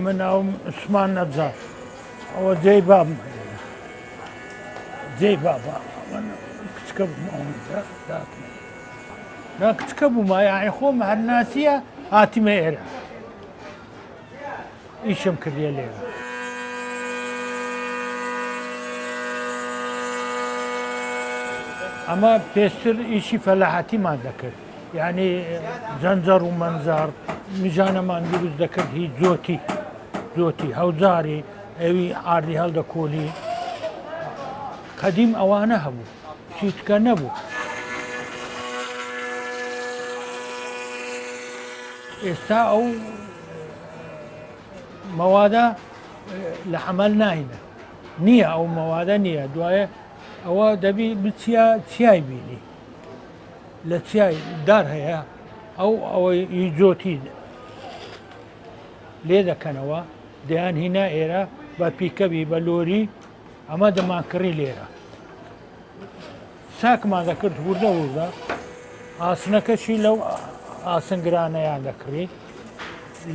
من ناوم عوسمان نەجار ئەوە جێی بابمە جێی بابا کچکە بووم ئەوەنجا داتمە نا کچکە بوومە یاعی خۆم هەر ناسیە هاتیمە ئێرە ئیشم کردیە لێرە ئەمە پێشتر ئیشی فەلاحەتیمان دەکرد یعنی جەنجەڕ و مەنجار میژانەمان دروست دەکرد هیچ زۆتی هەوجاری ئەوی ئاردی هەڵدەکۆلی قەدیم ئەوانە هەبوو چیتکە نەبوو ئێستا ئەو مەوادە لە عەمەل ناینە نییە ئەو مەوادە نییە دوایە ئەوە دەبی بچیا چیای بینی لە چیای دار هەیە ئەوەی جۆتی لێ دەکەنەوە دەیان هینا ئێرە بە پیکەبی بە لۆری ئەمە دەمانکڕی لێرە ساکمان دەکرد وردە وردە ئاسنەکەشی لەو ئاسنگرانەیان دەکڕی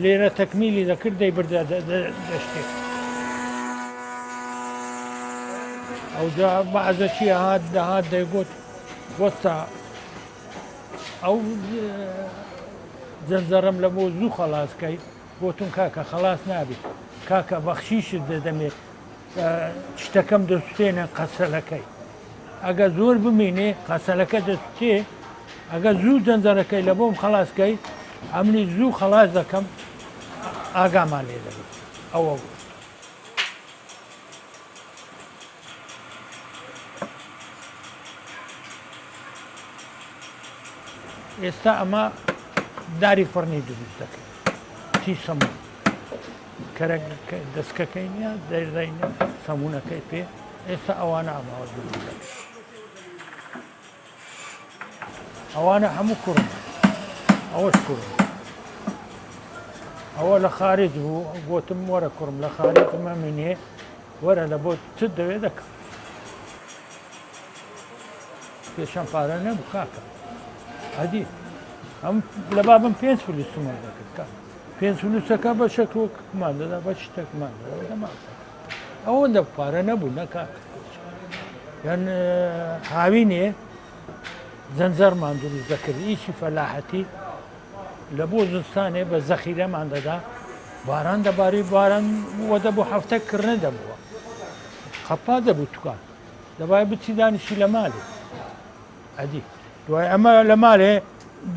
لێرە تەکمیلی دەکرد دەیبردە دەشتێک ئەوجا بەعزەکی هات دەهات دەیگوت وەستا ئەو جەنجەڕم لە بۆ زوو خەڵاسکەی بۆتون کاکە خەلاس نابێت کاکە بەخشیشت دەدەمێت شتەکەم دەسوێنە قەسەلەکەی ئەگە زۆر بمینێ قەسەلەکە دەسوێ ئەگە زوو جەنجەرەکەی لە بۆم خەلاسکەی ئەمنی زوو خەلاس دەکەم ئاگامان لێ دەبێت ئەوە بوو ئێستا ئەمە داری فڕنی دروست دەکەین چی سەمون کەرە دەستکەکەی نیە دەردەینە سەمونەکەی پێ ئێستا ئەوانە ئەماوە دروست دەکەین ئەوانە هەموو کوڕن ئەوەش کوڕن ئەوە لە خارج بوو گوتم وەرە کوڕم لە خارجمە منێ وەرە لە بۆ چ دەوێت دەکەم پێشەم پارە نەبوو کاکە عادی ئەم لە بابم 5 فلوسمان دەکرد 5 فلوسەکە بە شەکۆکمان دەدا بە شتێکمان ئەوەندە پارە نەبوو نەکات یان هاوینێ زەنجەرمان دروست دەکرد ئیشی فەلاحەتی لە بۆ زستانێ بە زەخیرەمان دەدا باران دەباری باران وەدە بۆ هەفتە کردنە دەبووە خەپا دەبوو توکان دەبای بچی دانیشی لە مالێ عەدی دوای ئەمە لە مالێ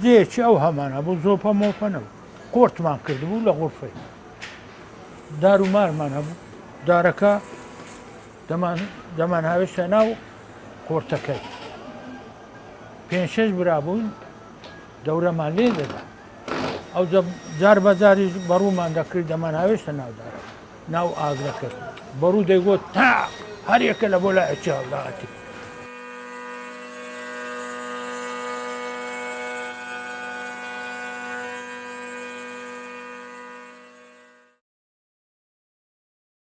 جێکی ئەو هەمانە بوو زۆپە مۆپەنەوە قۆرتمان کردبوو لە غورفەی دار و مارمان هەبوو دارەکە دەمان هاوێشتە ناو قۆرتەکەی 5-6 برابووین دەورەمان لێ دەدا ئەو جار بەجاری بەڕوومان دەکرد دەمان هاوێشتە ناو ئاگرەکە بەڕوو دەیگوت تا هەر یەکە لە بۆ لایەکی هەڵداهاتی